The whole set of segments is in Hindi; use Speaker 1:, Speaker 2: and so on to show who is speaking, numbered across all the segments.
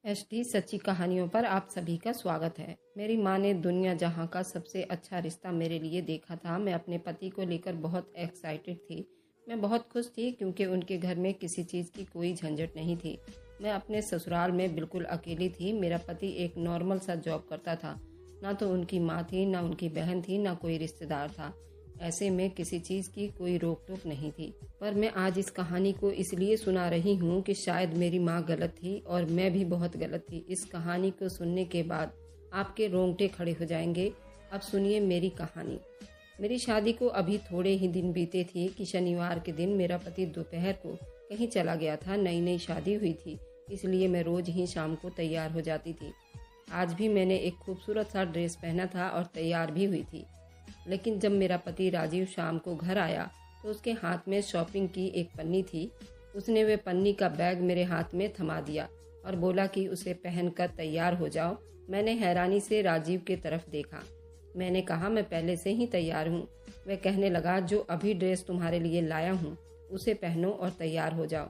Speaker 1: एसटी सच्ची कहानियों पर आप सभी का स्वागत है। मेरी माँ ने दुनिया जहाँ का सबसे अच्छा रिश्ता मेरे लिए देखा था। मैं अपने पति को लेकर बहुत एक्साइटेड थी। मैं बहुत खुश थी क्योंकि उनके घर में किसी चीज़ की कोई झंझट नहीं थी। मैं अपने ससुराल में बिल्कुल अकेली थी। मेरा पति एक नॉर्मल सा जॉब करता था। ना तो उनकी माँ थी, ना उनकी बहन थी, ना कोई रिश्तेदार था। ऐसे में किसी चीज़ की कोई रोक टोक नहीं थी। पर मैं आज इस कहानी को इसलिए सुना रही हूँ कि शायद मेरी माँ गलत थी और मैं भी बहुत गलत थी। इस कहानी को सुनने के बाद आपके रोंगटे खड़े हो जाएंगे। अब सुनिए मेरी कहानी। मेरी शादी को अभी थोड़े ही दिन बीते थे कि शनिवार के दिन मेरा पति दोपहर को कहीं चला गया था। नई नई शादी हुई थी, इसलिए मैं रोज ही शाम को तैयार हो जाती थी। आज भी मैंने एक खूबसूरत सा ड्रेस पहना था और तैयार भी हुई थी। लेकिन जब मेरा पति राजीव शाम को घर आया तो उसके हाथ में शॉपिंग की एक पन्नी थी। उसने वे पन्नी का बैग मेरे हाथ में थमा दिया और बोला कि उसे पहनकर तैयार हो जाओ। मैंने हैरानी से राजीव की तरफ देखा। मैंने कहा, मैं पहले से ही तैयार हूँ। वह कहने लगा, जो अभी ड्रेस तुम्हारे लिए लाया हूँ उसे पहनो और तैयार हो जाओ।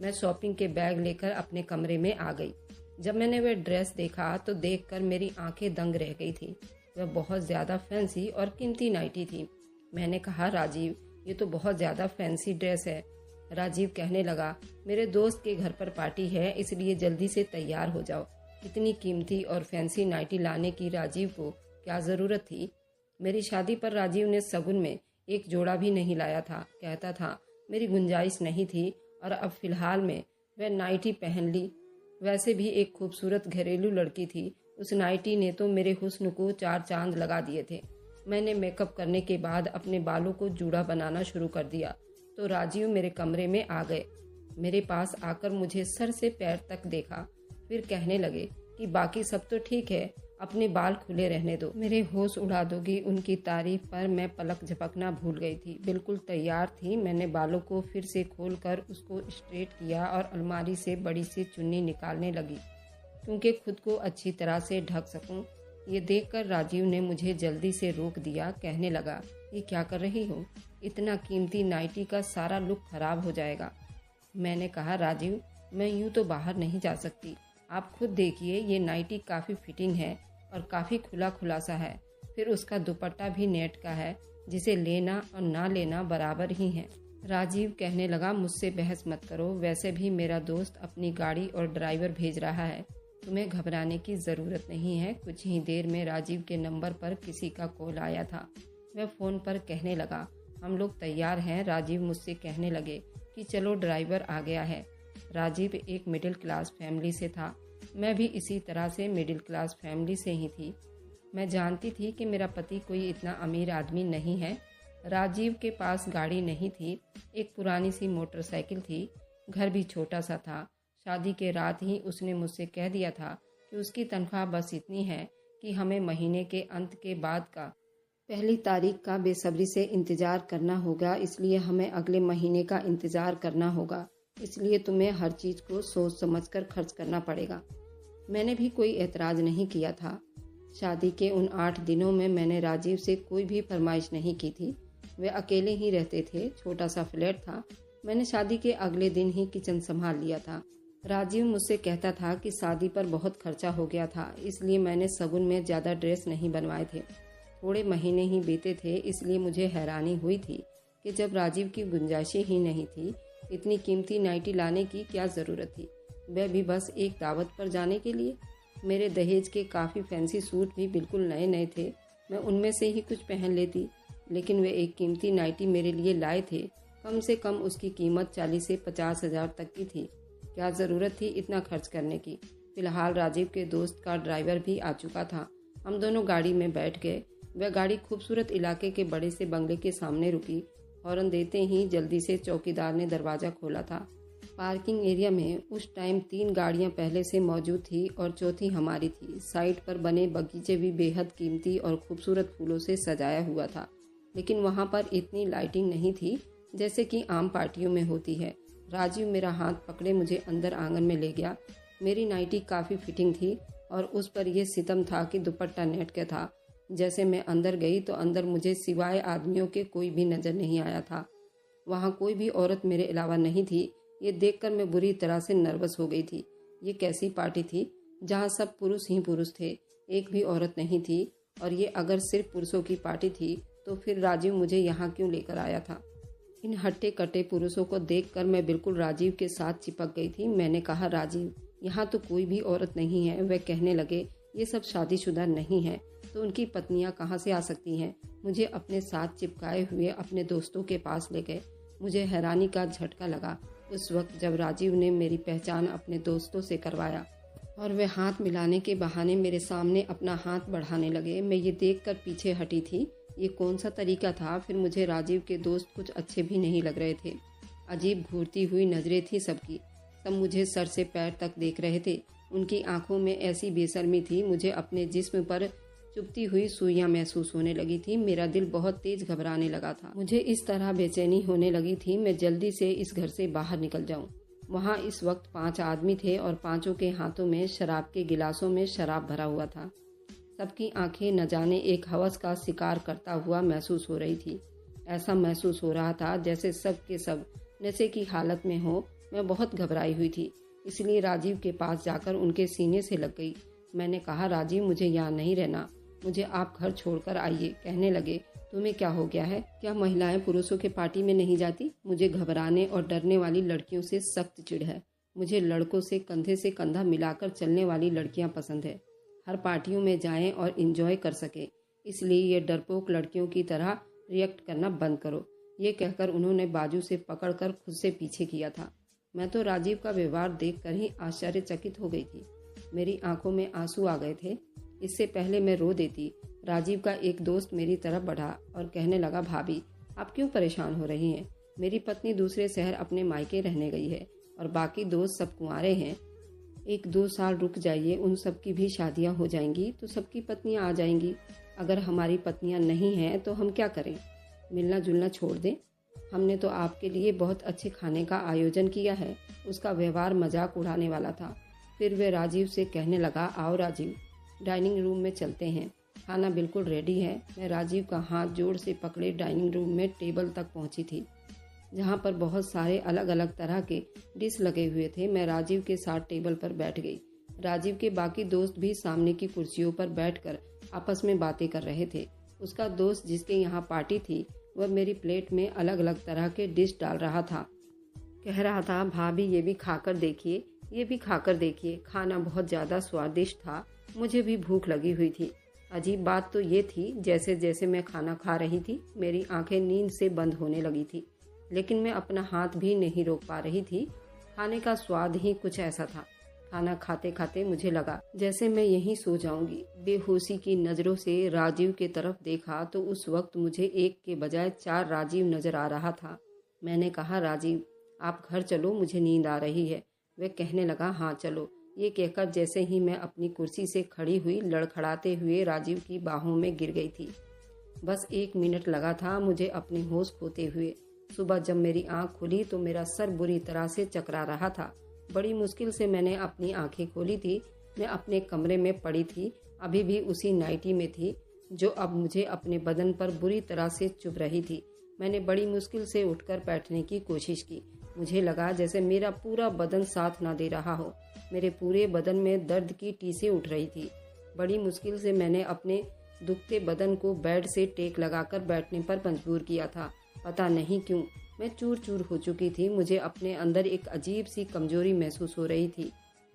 Speaker 1: मैं शॉपिंग के बैग लेकर अपने कमरे में आ गई। जब मैंने वह ड्रेस देखा तो देखकर मेरी आंखें दंग रह गई थी। वह बहुत ज़्यादा फैंसी और कीमती नाइटी थी। मैंने कहा, राजीव ये तो बहुत ज़्यादा फैंसी ड्रेस है। राजीव कहने लगा, मेरे दोस्त के घर पर पार्टी है, इसलिए जल्दी से तैयार हो जाओ। इतनी कीमती और फैंसी नाइटी लाने की राजीव को क्या ज़रूरत थी। मेरी शादी पर राजीव ने शगुन में एक जोड़ा भी नहीं लाया था। कहता था मेरी गुंजाइश नहीं थी और अब फिलहाल में वह नाइटी पहन ली। वैसे भी एक खूबसूरत घरेलू लड़की थी। उस नाइटी ने तो मेरे हुस्न को चार चांद लगा दिए थे। मैंने मेकअप करने के बाद अपने बालों को जूड़ा बनाना शुरू कर दिया तो राजीव मेरे कमरे में आ गए। मेरे पास आकर मुझे सर से पैर तक देखा, फिर कहने लगे कि बाकी सब तो ठीक है, अपने बाल खुले रहने दो। मेरे होश उड़ा दोगी। उनकी तारीफ पर मैं पलक झपकना भूल गई थी। बिल्कुल तैयार थी। मैंने बालों को फिर से खोलकर उसको स्ट्रेट किया और अलमारी से बड़ी सी चुन्नी निकालने लगी क्योंकि खुद को अच्छी तरह से ढक सकूं। ये देखकर राजीव ने मुझे जल्दी से रोक दिया। कहने लगा, ये क्या कर रही हो? इतना कीमती नाइटी का सारा लुक खराब हो जाएगा। मैंने कहा, राजीव मैं यूँ तो बाहर नहीं जा सकती। आप खुद देखिए, ये नाइटी काफ़ी फिटिंग है और काफ़ी खुला खुलासा है। फिर उसका दुपट्टा भी नेट का है, जिसे लेना और ना लेना बराबर ही है। राजीव कहने लगा, मुझसे बहस मत करो। वैसे भी मेरा दोस्त अपनी गाड़ी और ड्राइवर भेज रहा है, तुम्हें घबराने की ज़रूरत नहीं है। कुछ ही देर में राजीव के नंबर पर किसी का कॉल आया था। वह फ़ोन पर कहने लगा, हम लोग तैयार हैं। राजीव मुझसे कहने लगे कि चलो ड्राइवर आ गया है। राजीव एक मिडिल क्लास फैमिली से था। मैं भी इसी तरह से मिडिल क्लास फैमिली से ही थी। मैं जानती थी कि मेरा पति कोई इतना अमीर आदमी नहीं है। राजीव के पास गाड़ी नहीं थी, एक पुरानी सी मोटरसाइकिल थी। घर भी छोटा सा था। शादी के रात ही उसने मुझसे कह दिया था कि उसकी तनख्वाह बस इतनी है कि हमें महीने के अंत के बाद का पहली तारीख का बेसब्री से इंतज़ार करना होगा, इसलिए हमें अगले महीने का इंतज़ार करना होगा। इसलिए तुम्हें हर चीज़ को सोच समझकर खर्च करना पड़ेगा। मैंने भी कोई एतराज़ नहीं किया था। शादी के उन 8 दिनों में मैंने राजीव से कोई भी फरमाइश नहीं की थी। वे अकेले ही रहते थे, छोटा सा फ्लैट था। मैंने शादी के अगले दिन ही किचन संभाल लिया था। राजीव मुझसे कहता था कि शादी पर बहुत खर्चा हो गया था, इसलिए मैंने शगुन में ज़्यादा ड्रेस नहीं बनवाए थे। थोड़े महीने ही बीते थे, इसलिए मुझे हैरानी हुई थी कि जब राजीव की गुंजाइशें ही नहीं थी, इतनी कीमती नाइटी लाने की क्या ज़रूरत थी, वह भी बस एक दावत पर जाने के लिए। मेरे दहेज के काफ़ी फैंसी सूट भी बिल्कुल नए नए थे। मैं उनमें से ही कुछ पहन लेती, लेकिन वे एक कीमती नाइटी मेरे लिए लाए थे। कम से कम उसकी कीमत 40 से 50 हज़ार तक की थी। क्या ज़रूरत थी इतना खर्च करने की। फिलहाल राजीव के दोस्त का ड्राइवर भी आ चुका था। हम दोनों गाड़ी में बैठ गए। वह गाड़ी खूबसूरत इलाके के बड़े से बंगले के सामने रुकी। हॉर्न देते ही जल्दी से चौकीदार ने दरवाज़ा खोला था। पार्किंग एरिया में उस टाइम 3 गाड़ियां पहले से मौजूद थी और चौथी हमारी थी। साइड पर बने बगीचे भी बेहद कीमती और खूबसूरत फूलों से सजाया हुआ था, लेकिन वहां पर इतनी लाइटिंग नहीं थी जैसे कि आम पार्टियों में होती है। राजीव मेरा हाथ पकड़े मुझे अंदर आंगन में ले गया। मेरी नाइटी काफ़ी फिटिंग थी और उस पर यह सितम था कि दुपट्टा नेट का था। जैसे मैं अंदर गई तो अंदर मुझे सिवाय आदमियों के कोई भी नज़र नहीं आया था। वहाँ कोई भी औरत मेरे अलावा नहीं थी। ये देखकर मैं बुरी तरह से नर्वस हो गई थी। ये कैसी पार्टी थी जहाँ सब पुरुष ही पुरुष थे, एक भी औरत नहीं थी। और ये अगर सिर्फ पुरुषों की पार्टी थी तो फिर राजीव मुझे यहाँ क्यों लेकर आया था? इन हट्टे कट्टे पुरुषों को देखकर मैं बिल्कुल राजीव के साथ चिपक गई थी। मैंने कहा, राजीव, यहाँ तो कोई भी औरत नहीं है। वे कहने लगे, ये सब शादीशुदा नहीं है तो उनकी पत्नियाँ कहाँ से आ सकती हैं? मुझे अपने साथ चिपकाए हुए अपने दोस्तों के पास ले गए। मुझे हैरानी का झटका लगा उस वक्त जब राजीव ने मेरी पहचान अपने दोस्तों से करवाया और वे हाथ मिलाने के बहाने मेरे सामने अपना हाथ बढ़ाने लगे। मैं ये देखकर पीछे हटी थी। ये कौन सा तरीका था? फिर मुझे राजीव के दोस्त कुछ अच्छे भी नहीं लग रहे थे। अजीब घूरती हुई नजरें थी सबकी। सब मुझे सर से पैर तक देख रहे थे। उनकी आंखों में ऐसी बेशर्मी थी, मुझे अपने जिस्म पर चुभती हुई सुइयां महसूस होने लगी थी। मेरा दिल बहुत तेज घबराने लगा था। मुझे इस तरह बेचैनी होने लगी थी मैं जल्दी से इस घर से बाहर निकल जाऊं। वहाँ इस वक्त 5 आदमी थे और पांचों के हाथों में शराब के गिलासों में शराब भरा हुआ था। सबकी आंखें न जाने एक हवस का शिकार करता हुआ महसूस हो रही थी। ऐसा महसूस हो रहा था जैसे सब के सब नशे की हालत में हो। मैं बहुत घबराई हुई थी, इसलिए राजीव के पास जाकर उनके सीने से लग गई। मैंने कहा, राजीव, मुझे यहाँ नहीं रहना, मुझे आप घर छोड़कर आइए। कहने लगे, तुम्हें क्या हो गया है? क्या महिलाएं पुरुषों के पार्टी में नहीं जाती? मुझे घबराने और डरने वाली लड़कियों से सख्त चिढ़ है। मुझे लड़कों से कंधे से कंधा मिलाकर चलने वाली लड़कियां पसंद है। हर पार्टियों में जाएं और एंजॉय कर सके। इसलिए ये डरपोक लड़कियों की तरह रिएक्ट करना बंद करो। ये कहकर उन्होंने बाजू से पकड़कर खुद से पीछे किया था। मैं तो राजीव का व्यवहार देखकर ही आश्चर्यचकित हो गई थी। मेरी आंखों में आंसू आ गए थे। इससे पहले मैं रो देती। राजीव का एक दोस्त मेरी तरफ बढ़ा और कहने लगा, भाभी, आप क्यों परेशान हो रही हैं? मेरी पत्नी दूसरे शहर अपने मायके रहने गई है और बाकी दोस्त सब कुंवारे हैं। 1-2 साल रुक जाइए, उन सब की भी शादियां हो जाएंगी तो सबकी पत्नियां आ जाएंगी। अगर हमारी पत्नियां नहीं हैं तो हम क्या करें? मिलना जुलना छोड़ दें। हमने तो आपके लिए बहुत अच्छे खाने का आयोजन किया है। उसका व्यवहार मजाक उड़ाने वाला था। फिर वे राजीव से कहने लगा, आओ राजीव, डाइनिंग रूम में चलते हैं, खाना बिल्कुल रेडी है। मैं राजीव का हाथ जोर से पकड़े डाइनिंग रूम में टेबल तक पहुंची थी, जहां पर बहुत सारे अलग अलग तरह के डिश लगे हुए थे। मैं राजीव के साथ टेबल पर बैठ गई। राजीव के बाकी दोस्त भी सामने की कुर्सियों पर बैठकर आपस में बातें कर रहे थे। उसका दोस्त जिसके यहाँ पार्टी थी वह मेरी प्लेट में अलग अलग तरह के डिश डाल रहा था। कह रहा था, भाभी, ये भी खाकर देखिए, ये भी खाकर देखिए। खाना बहुत ज़्यादा स्वादिष्ट था। मुझे भी भूख लगी हुई थी। अजीब बात तो ये थी, जैसे जैसे मैं खाना खा रही थी मेरी आंखें नींद से बंद होने लगी थी, लेकिन मैं अपना हाथ भी नहीं रोक पा रही थी। खाने का स्वाद ही कुछ ऐसा था। खाना खाते खाते मुझे लगा जैसे मैं यहीं सो जाऊंगी। बेहोशी की नज़रों से राजीव के तरफ देखा तो उस वक्त मुझे एक के बजाय 4 राजीव नजर आ रहा था। मैंने कहा, राजीव, आप घर चलो, मुझे नींद आ रही है। वह कहने लगा, हाँ चलो। ये कहकर जैसे ही मैं अपनी कुर्सी से खड़ी हुई, लड़खड़ाते हुए राजीव की बाहों में गिर गई थी। बस 1 मिनट लगा था मुझे अपने होश खोते हुए। सुबह जब मेरी आंख खुली तो मेरा सर बुरी तरह से चकरा रहा था। बड़ी मुश्किल से मैंने अपनी आंखें खोली थी। मैं अपने कमरे में पड़ी थी, अभी भी उसी नाइटी में थी जो अब मुझे अपने बदन पर बुरी तरह से चुभ रही थी। मैंने बड़ी मुश्किल से उठकर बैठने की कोशिश की। मुझे लगा जैसे मेरा पूरा बदन साथ ना दे रहा हो। मेरे पूरे बदन में दर्द की टीसें उठ रही थी। बड़ी मुश्किल से मैंने अपने दुखते बदन को बेड से टेक लगाकर बैठने पर मजबूर किया था। पता नहीं क्यों मैं चूर चूर हो चुकी थी। मुझे अपने अंदर एक अजीब सी कमजोरी महसूस हो रही थी।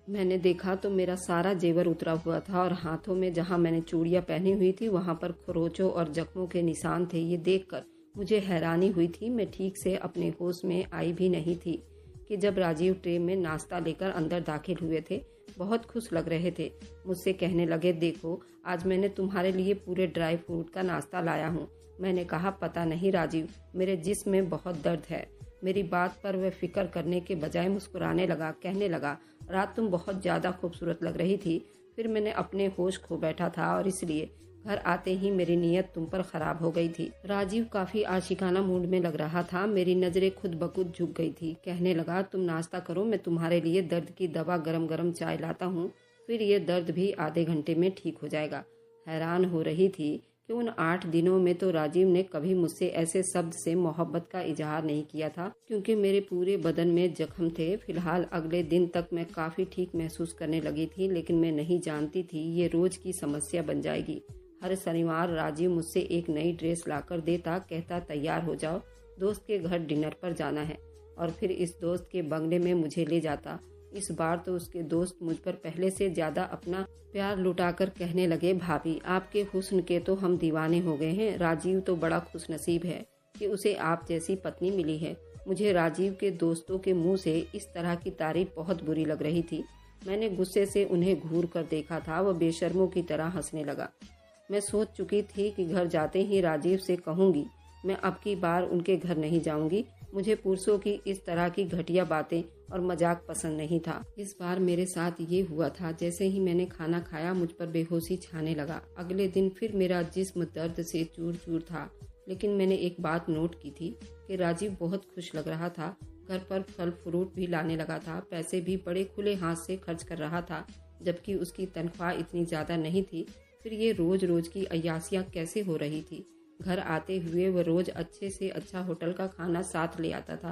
Speaker 1: मैंने देखा तो मेरा सारा जेवर उतरा हुआ था और हाथों में जहां मैंने चूड़ियां पहनी हुई थी वहां पर खरोचों और जख्मों के निशान थे। ये देखकर मुझे हैरानी हुई थी। मैं ठीक से अपने होश में आई भी नहीं थी कि जब राजीव ट्रे में नाश्ता लेकर अंदर दाखिल हुए थे। बहुत खुश लग रहे थे। मुझसे कहने लगे, देखो, आज मैंने तुम्हारे लिए पूरे ड्राई फ्रूट का नाश्ता लाया हूँ। मैंने कहा, पता नहीं राजीव, मेरे जिस्म में बहुत दर्द है। मेरी बात पर वह फिक्र करने के बजाय मुस्कुराने लगा। कहने लगा, रात तुम बहुत ज़्यादा खूबसूरत लग रही थी। फिर मैंने अपने होश खो बैठा था और इसलिए घर आते ही मेरी नीयत तुम पर खराब हो गई थी। राजीव काफी आशिकाना मूड में लग रहा था। मेरी नजरें खुद ब खुद झुक गई थी। कहने लगा, तुम नाश्ता करो, मैं तुम्हारे लिए दर्द की दवा गरम गरम चाय लाता हूँ, फिर ये दर्द भी आधे घंटे में ठीक हो जाएगा। हैरान हो रही थी कि उन 8 दिनों में तो राजीव ने कभी मुझसे ऐसे शब्द से मोहब्बत का इजहार नहीं किया था, क्योंकि मेरे पूरे बदन में जख्म थे। फिलहाल अगले दिन तक मैं काफ़ी ठीक महसूस करने लगी थी, लेकिन मैं नहीं जानती थी ये रोज़ की समस्या बन जाएगी। हर शनिवार राजीव मुझसे एक नई ड्रेस लाकर देता, कहता तैयार हो जाओ, दोस्त के घर डिनर पर जाना है, और फिर इस दोस्त के बंगले में मुझे ले जाता। इस बार तो उसके दोस्त मुझ पर पहले से ज्यादा अपना प्यार लुटाकर कहने लगे, भाभी आपके हुस्न के तो हम दीवाने हो गए हैं। राजीव तो बड़ा खुशनसीब है कि उसे आप जैसी पत्नी मिली है। मुझे राजीव के दोस्तों के मुंह से इस तरह की तारीफ बहुत बुरी लग रही थी। मैंने गुस्से से उन्हें घूर कर देखा था, वह बेशर्मों की तरह हंसने लगा। मैं सोच चुकी थी कि घर जाते ही राजीव से कहूंगी मैं अब की बार उनके घर नहीं जाऊंगी। मुझे पुरुषों की इस तरह की घटिया बातें और मजाक पसंद नहीं था। इस बार मेरे साथ ये हुआ था। जैसे ही मैंने खाना खाया मुझ पर बेहोशी छाने लगा। अगले दिन फिर मेरा जिस्म दर्द से चूर चूर था, लेकिन मैंने एक बात नोट की थी कि राजीव बहुत खुश लग रहा था। घर पर फल फ्रूट भी लाने लगा था, पैसे भी बड़े खुले हाथ से खर्च कर रहा था, जबकि उसकी तनख्वाह इतनी ज्यादा नहीं थी। फिर ये रोज रोज की अय्यासियाँ कैसे हो रही थी। घर आते हुए वह रोज अच्छे से अच्छा होटल का खाना साथ ले आता था।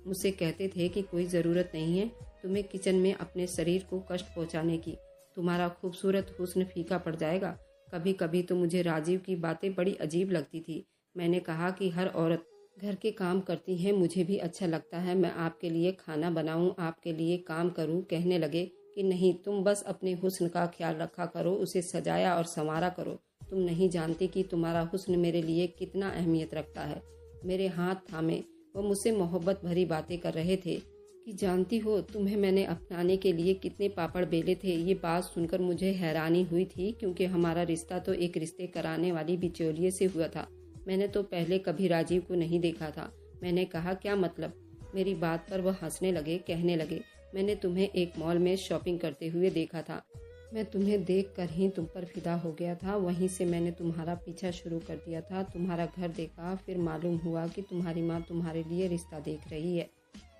Speaker 1: मुझसे कहते थे कि कोई ज़रूरत नहीं है तुम्हें किचन में अपने शरीर को कष्ट पहुंचाने की, तुम्हारा खूबसूरत हुस्न फीका पड़ जाएगा। कभी कभी तो मुझे राजीव की बातें बड़ी अजीब लगती थी। मैंने कहा कि हर औरत घर के काम करती है, मुझे भी अच्छा लगता है मैं आपके लिए खाना बनाऊं, आपके लिए काम करूं। कहने लगे कि नहीं, तुम बस अपने हुस्न का ख्याल रखा करो, उसे सजाया और संवारा करो। तुम नहीं जानती कि तुम्हारा हुस्न मेरे लिए कितना अहमियत रखता है। मेरे हाथ थामे वो मुझसे मोहब्बत भरी बातें कर रहे थे कि जानती हो तुम्हें मैंने अपनाने के लिए कितने पापड़ बेले थे। ये बात सुनकर मुझे हैरानी हुई थी, क्योंकि हमारा रिश्ता तो एक रिश्ते कराने वाली बिचौलिए से हुआ था। मैंने तो पहले कभी राजीव को नहीं देखा था। मैंने कहा क्या मतलब। मेरी बात पर वह हंसने लगे, कहने लगे मैंने तुम्हें एक मॉल में शॉपिंग करते हुए देखा था। मैं तुम्हें देखकर ही तुम पर फिदा हो गया था। वहीं से मैंने तुम्हारा पीछा शुरू कर दिया था। तुम्हारा घर देखा, फिर मालूम हुआ कि तुम्हारी माँ तुम्हारे लिए रिश्ता देख रही है।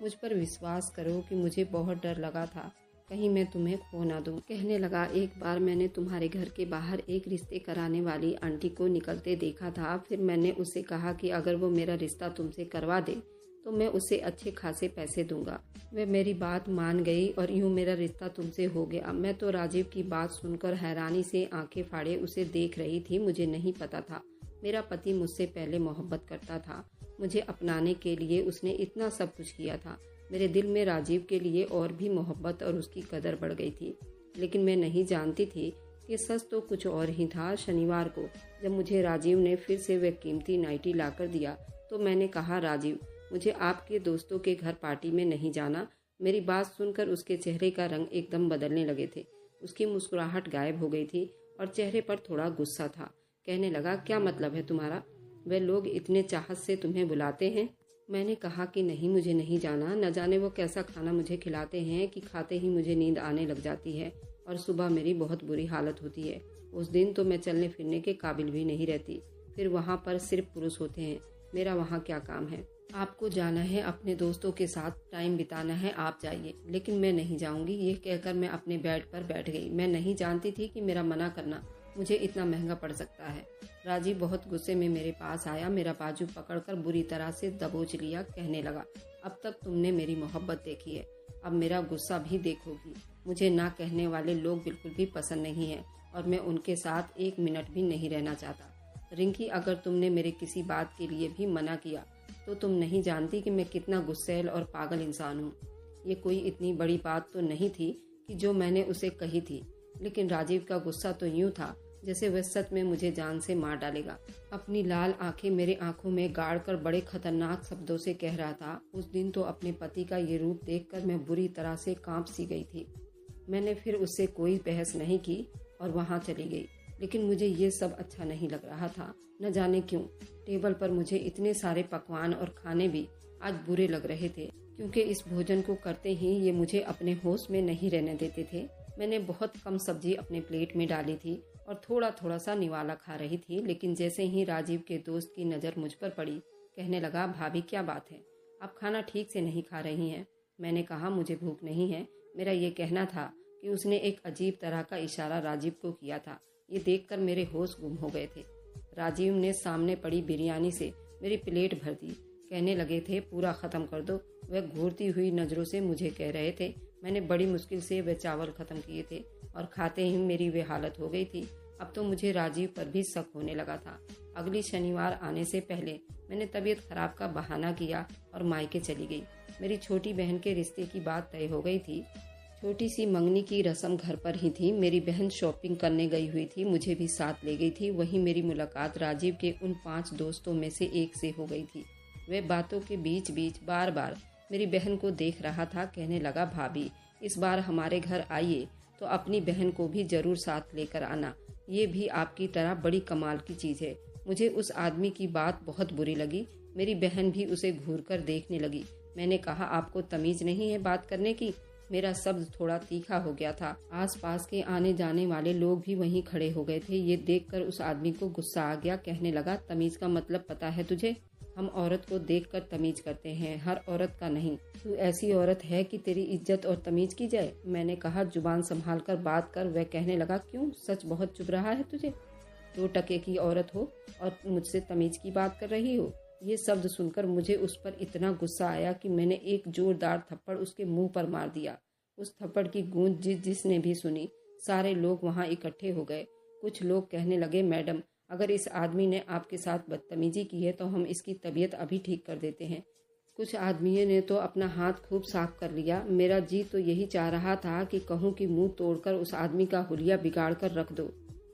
Speaker 1: मुझ पर विश्वास करो कि मुझे बहुत डर लगा था कहीं मैं तुम्हें खो ना दूं। कहने लगा एक बार मैंने तुम्हारे घर के बाहर एक रिश्ते कराने वाली आंटी को निकलते देखा था। फिर मैंने उससे कहा कि अगर वो मेरा रिश्ता तुमसे करवा दे तो मैं उसे अच्छे खासे पैसे दूंगा। वह मेरी बात मान गई और यूं मेरा रिश्ता तुमसे हो गया। मैं तो राजीव की बात सुनकर हैरानी से आंखें फाड़े उसे देख रही थी। मुझे नहीं पता था मेरा पति मुझसे पहले मोहब्बत करता था। मुझे अपनाने के लिए उसने इतना सब कुछ किया था। मेरे दिल में राजीव के लिए और भी मोहब्बत और उसकी कदर बढ़ गई थी, लेकिन मैं नहीं जानती थी कि सच तो कुछ और ही था। शनिवार को जब मुझे राजीव ने फिर से वह कीमती नाइटी लाकर दिया तो मैंने कहा राजीव, मुझे आपके दोस्तों के घर पार्टी में नहीं जाना। मेरी बात सुनकर उसके चेहरे का रंग एकदम बदलने लगे थे। उसकी मुस्कुराहट गायब हो गई थी और चेहरे पर थोड़ा गुस्सा था। कहने लगा क्या मतलब है तुम्हारा, वे लोग इतने चाहत से तुम्हें बुलाते हैं। मैंने कहा कि नहीं, मुझे नहीं जाना। न जाने वो कैसा खाना मुझे खिलाते हैं कि खाते ही मुझे नींद आने लग जाती है और सुबह मेरी बहुत बुरी हालत होती है। उस दिन तो मैं चलने फिरने के काबिल भी नहीं रहती। फिर वहाँ पर सिर्फ पुरुष होते हैं, मेरा वहाँ क्या काम है। आपको जाना है, अपने दोस्तों के साथ टाइम बिताना है, आप जाइए, लेकिन मैं नहीं जाऊंगी। ये कहकर मैं अपने बेड पर बैठ गई। मैं नहीं जानती थी कि मेरा मना करना मुझे इतना महंगा पड़ सकता है। राजीव बहुत गुस्से में मेरे पास आया, मेरा बाजू पकड़कर बुरी तरह से दबोच लिया। कहने लगा अब तक तुमने मेरी मोहब्बत देखी है, अब मेरा गुस्सा भी देखोगी। मुझे ना कहने वाले लोग बिल्कुल भी पसंद नहीं है और मैं उनके साथ एक मिनट भी नहीं रहना चाहता। रिंकी, अगर तुमने मेरे किसी बात के लिए भी मना किया तो तुम नहीं जानती कि मैं कितना गुस्सैल और पागल इंसान हूँ। ये कोई इतनी बड़ी बात तो नहीं थी कि जो मैंने उसे कही थी, लेकिन राजीव का गुस्सा तो यूं था जैसे वह सच में मुझे जान से मार डालेगा। अपनी लाल आंखें मेरे आंखों में गाड़कर बड़े खतरनाक शब्दों से कह रहा था। उस दिन तो अपने पति का ये रूप देखकर मैं बुरी तरह से कांप सी गई थी। मैंने फिर उससे कोई बहस नहीं की और वहां चली गई, लेकिन मुझे ये सब अच्छा नहीं लग रहा था। न जाने क्यों टेबल पर मुझे इतने सारे पकवान और खाने भी आज बुरे लग रहे थे, क्योंकि इस भोजन को करते ही ये मुझे अपने होश में नहीं रहने देते थे। मैंने बहुत कम सब्जी अपने प्लेट में डाली थी और थोड़ा थोड़ा सा निवाला खा रही थी, लेकिन जैसे ही राजीव के दोस्त की नज़र मुझ पर पड़ी, कहने लगा भाभी क्या बात है, आप खाना ठीक से नहीं खा रही हैं। मैंने कहा मुझे भूख नहीं है। मेरा ये कहना था कि उसने एक अजीब तरह का इशारा राजीव को किया था। ये देखकर मेरे होश गुम हो गए थे। राजीव ने सामने पड़ी बिरयानी से मेरी प्लेट भर दी। कहने लगे थे पूरा ख़त्म कर दो। वह घूरती हुई नज़रों से मुझे कह रहे थे। मैंने बड़ी मुश्किल से वह चावल ख़त्म किए थे और खाते ही मेरी वे हालत हो गई थी। अब तो मुझे राजीव पर भी शक होने लगा था। अगली शनिवार आने से पहले मैंने तबीयत खराब का बहाना किया और मायके चली गई। मेरी छोटी बहन के रिश्ते की बात तय हो गई थी। छोटी सी मंगनी की रस्म घर पर ही थी। मेरी बहन शॉपिंग करने गई हुई थी, मुझे भी साथ ले गई थी। वहीं मेरी मुलाकात राजीव के उन 5 दोस्तों में से एक से हो गई थी। वह बातों के बीच बीच बार बार मेरी बहन को देख रहा था। कहने लगा, भाभी इस बार हमारे घर आइए तो अपनी बहन को भी जरूर साथ लेकर आना। ये भी आपकी तरह बड़ी कमाल की चीज़ है। मुझे उस आदमी की बात बहुत बुरी लगी। मेरी बहन भी उसे घूरकर देखने लगी। मैंने कहा, आपको तमीज़ नहीं है बात करने की? मेरा शब्द थोड़ा तीखा हो गया था। आसपास के आने जाने वाले लोग भी वहीं खड़े हो गए थे। ये देखकर उस आदमी को गुस्सा आ गया। कहने लगा, तमीज़ का मतलब पता है तुझे? हम औरत को देखकर तमीज़ करते हैं, हर औरत का नहीं। तू ऐसी औरत है कि तेरी इज्जत और तमीज़ की जाए? मैंने कहा, जुबान संभाल कर बात कर। वह कहने लगा, क्यों, सच बहुत चुभ रहा है तुझे? 2 टके की औरत हो और मुझसे तमीज़ की बात कर रही हो? ये शब्द सुनकर मुझे उस पर इतना गुस्सा आया कि मैंने एक जोरदार थप्पड़ उसके मुंह पर मार दिया। उस थप्पड़ की गूंज जिसने भी सुनी, सारे लोग वहां इकट्ठे हो गए। कुछ लोग कहने लगे, मैडम अगर इस आदमी ने आपके साथ बदतमीजी की है तो हम इसकी तबीयत अभी ठीक कर देते हैं। कुछ आदमियों ने तो अपना हाथ खूब साफ कर लिया। मेरा जी तो यही चाह रहा था कि कहूँ कि मुंह तोड़कर उस आदमी का हुलिया बिगाड़ कर रख दो।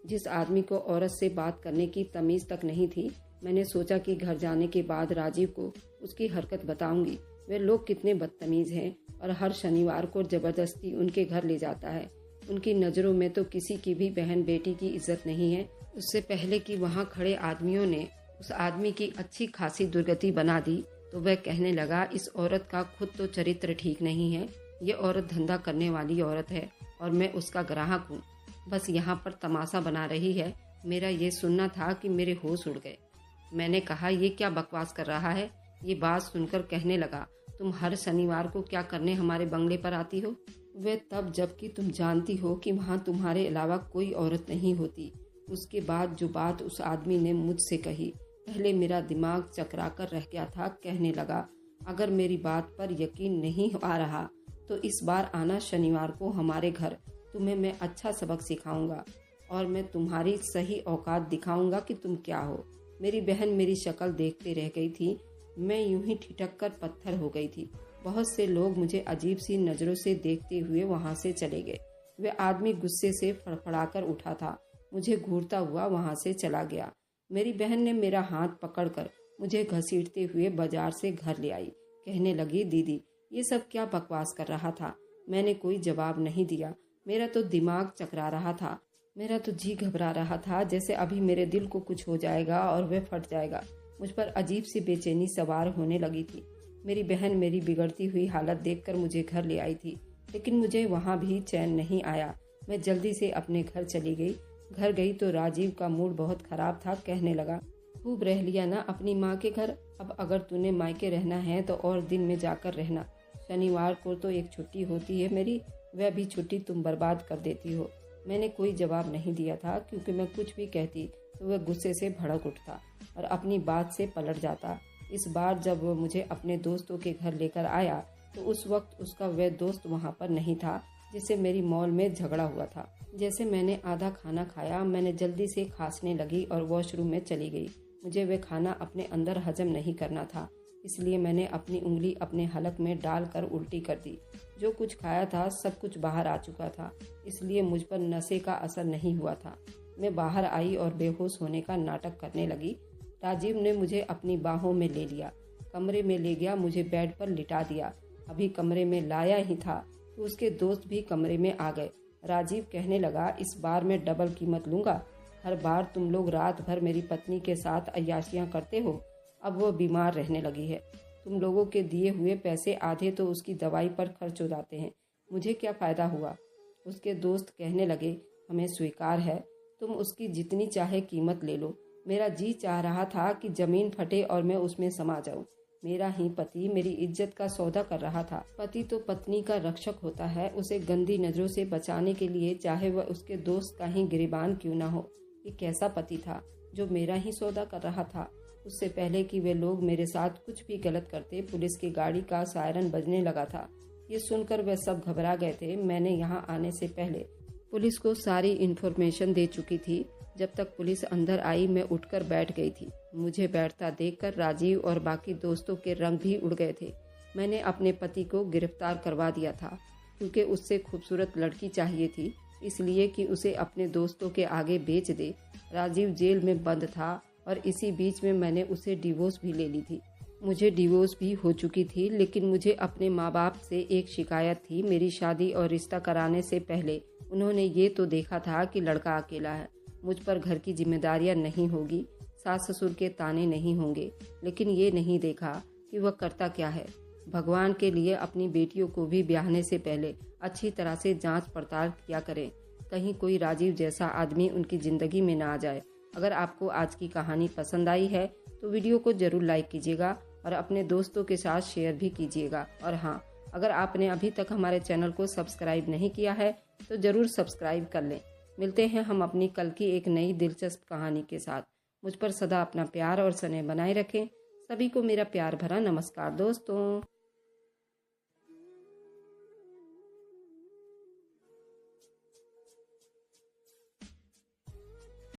Speaker 1: जिस आदमी को औरत से बात करने की तमीज़ तक नहीं थी। मैंने सोचा कि घर जाने के बाद राजीव को उसकी हरकत बताऊंगी। वे लोग कितने बदतमीज़ हैं और हर शनिवार को ज़बरदस्ती उनके घर ले जाता है। उनकी नज़रों में तो किसी की भी बहन बेटी की इज्जत नहीं है। उससे पहले कि वहाँ खड़े आदमियों ने उस आदमी की अच्छी खासी दुर्गति बना दी तो वह कहने लगा, इस औरत का खुद तो चरित्र ठीक नहीं है। ये औरत धंधा करने वाली औरत है और मैं उसका ग्राहक हूँ। बस यहाँ पर तमाशा बना रही है। मेरा ये सुनना था कि मेरे होश उड़ गए। मैंने कहा, ये क्या बकवास कर रहा है? ये बात सुनकर कहने लगा, तुम हर शनिवार को क्या करने हमारे बंगले पर आती हो? वह तब जबकि तुम जानती हो कि वहाँ तुम्हारे अलावा कोई औरत नहीं होती। उसके बाद जो बात उस आदमी ने मुझसे कही, पहले मेरा दिमाग चकरा कर रह गया था। कहने लगा, अगर मेरी बात पर यकीन नहीं आ रहा तो इस बार आना शनिवार को हमारे घर। तुम्हें मैं अच्छा सबक सिखाऊंगा और मैं तुम्हारी सही औकात दिखाऊंगा कि तुम क्या हो। मेरी बहन मेरी शक्ल देखते रह गई थी। मैं यूं ही ठिठक कर पत्थर हो गई थी। बहुत से लोग मुझे अजीब सी नज़रों से देखते हुए वहां से चले गए। वह आदमी गुस्से से फड़फड़ाकर उठा था, मुझे घूरता हुआ वहां से चला गया। मेरी बहन ने मेरा हाथ पकड़कर मुझे घसीटते हुए बाजार से घर ले आई। कहने लगी, दीदी ये सब क्या बकवास कर रहा था? मैंने कोई जवाब नहीं दिया। मेरा तो दिमाग चकरा रहा था। मेरा तो जी घबरा रहा था, जैसे अभी मेरे दिल को कुछ हो जाएगा और वह फट जाएगा। मुझ पर अजीब सी बेचैनी सवार होने लगी थी। मेरी बहन मेरी बिगड़ती हुई हालत देखकर मुझे घर ले आई थी, लेकिन मुझे वहाँ भी चैन नहीं आया। मैं जल्दी से अपने घर चली गई। घर गई तो राजीव का मूड बहुत खराब था। कहने लगा, खूब रह लिया ना अपनी माँ के घर। अब अगर तूने मायके रहना है तो और दिन में जाकर रहना। शनिवार को तो एक छुट्टी होती है मेरी, वह भी छुट्टी तुम बर्बाद कर देती हो। मैंने कोई जवाब नहीं दिया था, क्योंकि मैं कुछ भी कहती तो वह गुस्से से भड़क उठता और अपनी बात से पलट जाता। इस बार जब वह मुझे अपने दोस्तों के घर लेकर आया तो उस वक्त उसका वह दोस्त वहाँ पर नहीं था जिससे मेरी मॉल में झगड़ा हुआ था। जैसे मैंने आधा खाना खाया, मैंने जल्दी से खांसने लगी और वॉशरूम में चली गई। मुझे वह खाना अपने अंदर हजम नहीं करना था, इसलिए मैंने अपनी उंगली अपने हलक में डालकर उल्टी कर दी। जो कुछ खाया था सब कुछ बाहर आ चुका था, इसलिए मुझ पर नशे का असर नहीं हुआ था। मैं बाहर आई और बेहोश होने का नाटक करने लगी। राजीव ने मुझे अपनी बाहों में ले लिया, कमरे में ले गया, मुझे बेड पर लिटा दिया। अभी कमरे में लाया ही था तो उसके दोस्त भी कमरे में आ गए। राजीव कहने लगा, इस बार मैं डबल कीमत लूँगा। हर बार तुम लोग रात भर मेरी पत्नी के साथ अय्याशियाँ करते हो। अब वो बीमार रहने लगी है। तुम लोगों के दिए हुए पैसे आधे तो उसकी दवाई पर खर्च हो जाते हैं, मुझे क्या फ़ायदा हुआ? उसके दोस्त कहने लगे, हमें स्वीकार है, तुम उसकी जितनी चाहे कीमत ले लो। मेरा जी चाह रहा था कि ज़मीन फटे और मैं उसमें समा जाऊं। मेरा ही पति मेरी इज्जत का सौदा कर रहा था। पति तो पत्नी का रक्षक होता है, उसे गंदी नज़रों से बचाने के लिए, चाहे वह उसके दोस्त का ही गिरबान क्यों ना हो। ये कैसा पति था? जो मेरा ही सौदा कर रहा था। उससे पहले कि वे लोग मेरे साथ कुछ भी गलत करते, पुलिस की गाड़ी का सायरन बजने लगा था। ये सुनकर वे सब घबरा गए थे। मैंने यहाँ आने से पहले पुलिस को सारी इन्फॉर्मेशन दे चुकी थी। जब तक पुलिस अंदर आई मैं उठकर बैठ गई थी। मुझे बैठता देखकर राजीव और बाकी दोस्तों के रंग भी उड़ गए थे। मैंने अपने पति को गिरफ्तार करवा दिया था क्योंकि उससे खूबसूरत लड़की चाहिए थी, इसलिए कि उसे अपने दोस्तों के आगे बेच दे। राजीव जेल में बंद था और इसी बीच में मैंने उसे डिवोर्स भी ले ली थी। मुझे डिवोर्स भी हो चुकी थी, लेकिन मुझे अपने माँ बाप से एक शिकायत थी। मेरी शादी और रिश्ता कराने से पहले उन्होंने ये तो देखा था कि लड़का अकेला है, मुझ पर घर की जिम्मेदारियां नहीं होगी, सास ससुर के ताने नहीं होंगे, लेकिन ये नहीं देखा कि वह करता क्या है। भगवान के लिए अपनी बेटियों को भी ब्याहने से पहले अच्छी तरह से जांच पड़ताल किया करें, कहीं कोई राजीव जैसा आदमी उनकी ज़िंदगी में ना आ जाए। अगर आपको आज की कहानी पसंद आई है तो वीडियो को ज़रूर लाइक कीजिएगा और अपने दोस्तों के साथ शेयर भी कीजिएगा। और हाँ, अगर आपने अभी तक हमारे चैनल को सब्सक्राइब नहीं किया है तो ज़रूर सब्सक्राइब कर लें। मिलते हैं हम अपनी कल की एक नई दिलचस्प कहानी के साथ। मुझ पर सदा अपना प्यार और स्नेह बनाए रखें। सभी को मेरा प्यार भरा नमस्कार दोस्तों।